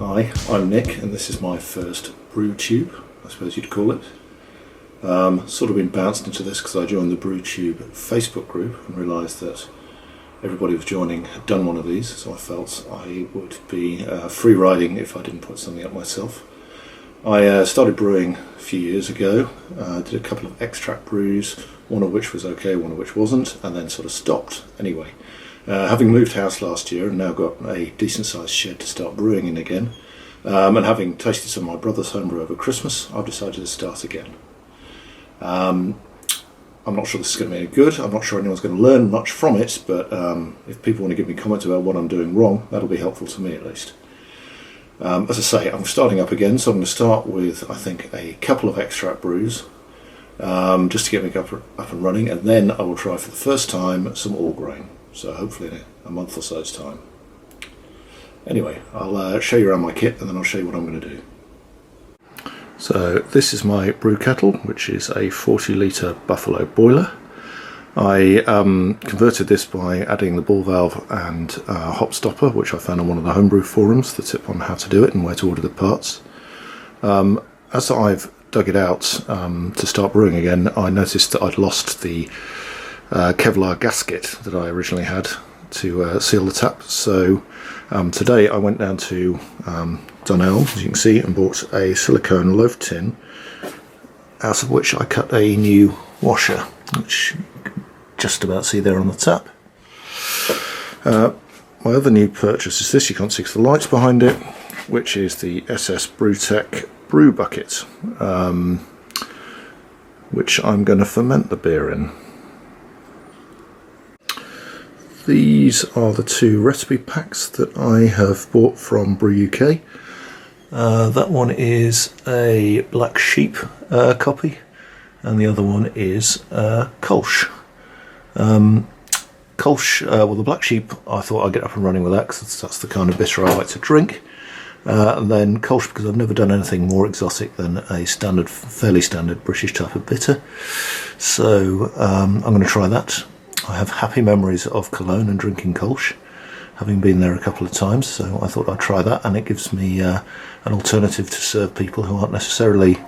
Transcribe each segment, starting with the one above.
Hi, I'm Nick, and this is my first BrewTube, I suppose you'd call it. Sort of been bounced into this because I joined the BrewTube Facebook group and realised that everybody was joining had done one of these, so I felt I would be free riding if I didn't put something up myself. I started brewing a few years ago, did a couple of extract brews, one of which was okay, one of which wasn't, and then sort of stopped anyway. Having moved house last year and now got a decent sized shed to start brewing in again, and having tasted some of my brother's homebrew over Christmas, I've decided to start again. I'm not sure this is going to be any good. I'm not sure anyone's going to learn much from it, but if people want to give me comments about what I'm doing wrong, that'll be helpful to me at least. As I say, I'm starting up again, so I'm going to start with, I think, a couple of extract brews, just to get me up and running, and then I will try for the first time some all grain. So hopefully in a month or so's time. Anyway, I'll show you around my kit and then I'll show you what I'm going to do. So this is my brew kettle, which is a 40 litre Buffalo boiler. I converted this by adding the ball valve and hop stopper, which I found on one of the homebrew forums, the tip on how to do it and where to order the parts. As I've dug it out to start brewing again, I noticed that I'd lost the Kevlar gasket that I originally had to seal the tap. So today I went down to Dunelm, as you can see, and bought a silicone loaf tin, out of which I cut a new washer, which you can just about see there on the tap. My other new purchase is this. You can't see the lights behind it, which is the SS Brewtech brew bucket, which I'm going to ferment the beer in. These are the two recipe packs that I have bought from Brew UK. That one is a Black Sheep copy, and the other one is Kolsch. Kolsch, well, the Black Sheep, I thought I'd get up and running with that because that's the kind of bitter I like to drink. And then Kolsch, because I've never done anything more exotic than a standard, fairly standard British type of bitter. So I'm going to try that. I have happy memories of Cologne and drinking Kolsch, having been there a couple of times, so I thought I'd try that, and it gives me an alternative to serve people who aren't necessarily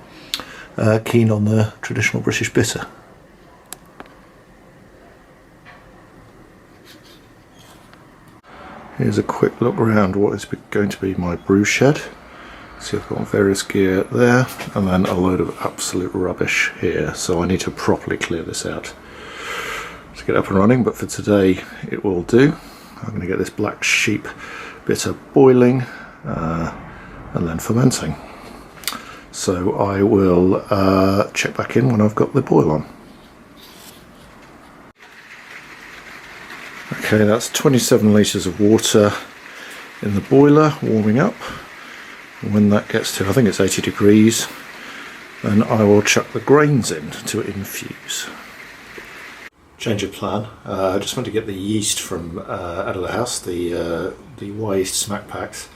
keen on the traditional British bitter. Here's a quick look around what is going to be my brew shed. See, I've got various gear there, and then a load of absolute rubbish here, so I need to properly clear this out to get up and running, but for today it will do. I'm going to get this Black Sheep bitter boiling and then fermenting. So I will check back in when I've got the boil on. Okay, that's 27 litres of water in the boiler warming up. When that gets to, I think it's 80 degrees, then I will chuck the grains in to infuse. Change of plan. I just went to get the yeast from out of the house, the Y yeast smack packs,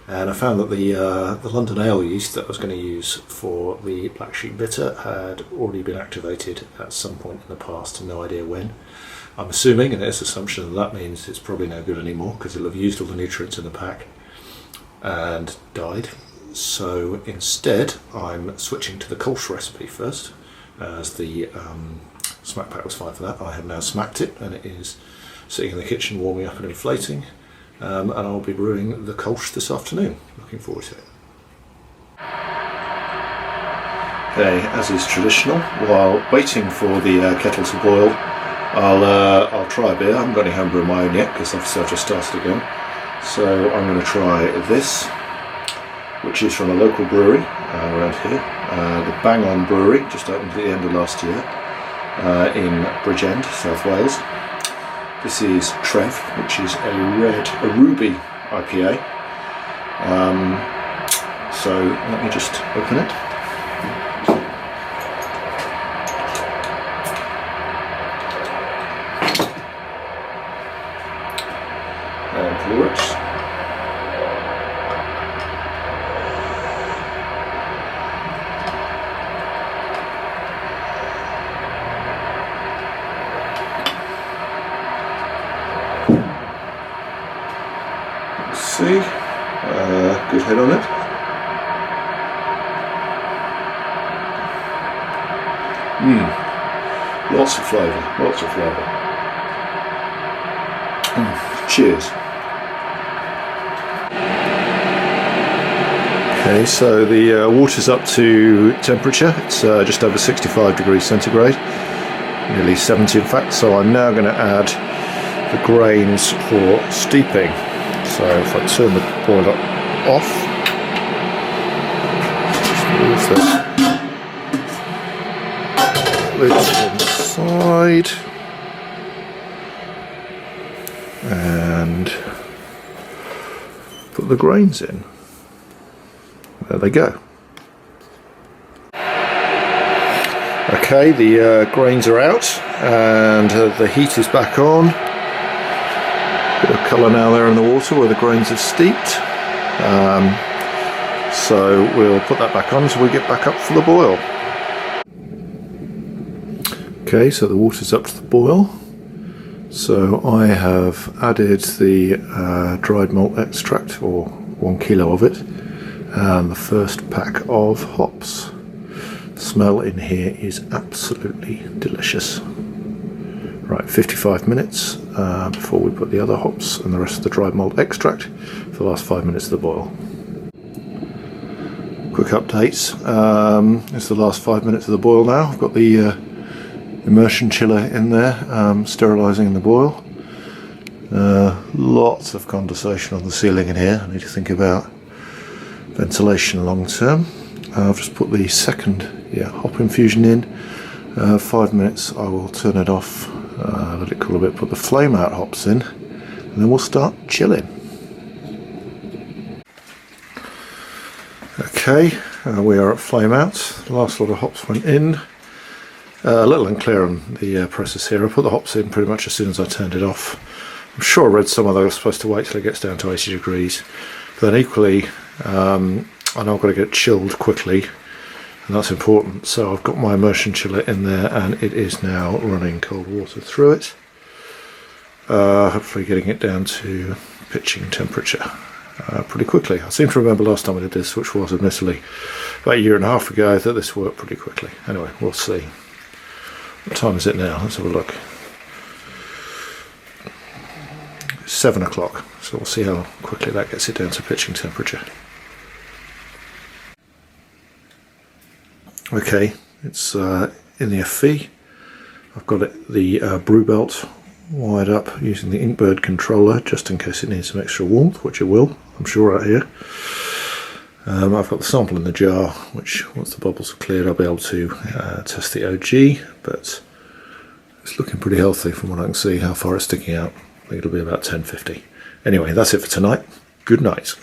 and I found that the London ale yeast that I was going to use for the Black Sheep bitter had already been activated at some point in the past, no idea when. I'm assuming, and it's assumption, that means it's probably no good anymore because it'll have used all the nutrients in the pack and died. So instead I'm switching to the Kolsch recipe first, as the smack pack was fine for that. I have now smacked it and it is sitting in the kitchen warming up and inflating, and I'll be brewing the Kolsch this afternoon. Looking forward to it. Okay, as is traditional, while waiting for the kettle to boil, I'll try a beer. I haven't got any homebrew of my own yet because obviously I've just started again. So I'm going to try this, which is from a local brewery around here, the Bang On Brewery, just opened at the end of last year. In Bridgend, South Wales. This is Trev, which is a ruby IPA. So let me just open it. And pour it. See, Good head on it. Lots of flavour, lots of flavour. Cheers. Okay, so the water's up to temperature. It's just over 65 degrees centigrade, nearly 70 in fact. So I'm now going to add the grains for steeping. So if I turn the boiler off, just move the lid inside and put the grains in. There they go. Okay, the grains are out and the heat is back on. Bit of colour now there in the water where the grains have steeped. So we'll put that back on until we get back up for the boil. Okay, so the water's up to the boil. So I have added the dried malt extract, or 1 kilo of it, and the first pack of hops. The smell in here is absolutely delicious. Right, 55 minutes before we put the other hops and the rest of the dried malt extract for the last 5 minutes of the boil. Quick updates. It's the last 5 minutes of the boil now. I've got the immersion chiller in there, sterilising the boil. Lots of condensation on the ceiling in here. I need to think about ventilation long term. I've just put the second hop infusion in. 5 minutes, I will turn it off, let it cool a bit, put the flame out hops in, and then we'll start chilling. Okay, we are at flame out. The last lot of hops went in. A little unclear on the process here. I put the hops in pretty much as soon as I turned it off. I'm sure I read somewhere that I was supposed to wait till it gets down to 80 degrees. But then equally, I know I've got to get it chilled quickly, and that's important. So I've got my immersion chiller in there, and it is now running cold water through it. Hopefully getting it down to pitching temperature pretty quickly. I seem to remember last time I did this, which was admittedly about a year and a half ago, that this worked pretty quickly. Anyway, we'll see. What time is it now? Let's have a look. 7 o'clock, so we'll see how quickly that gets it down to pitching temperature. Okay, it's in the FV. I've got the brew belt wired up using the Inkbird controller just in case it needs some extra warmth, which it will, I'm sure, out here. I've got the sample in the jar, which once the bubbles are cleared I'll be able to test the OG, but it's looking pretty healthy from what I can see. How far it's sticking out, I think it'll be about 1050. Anyway, that's it for tonight. Good night.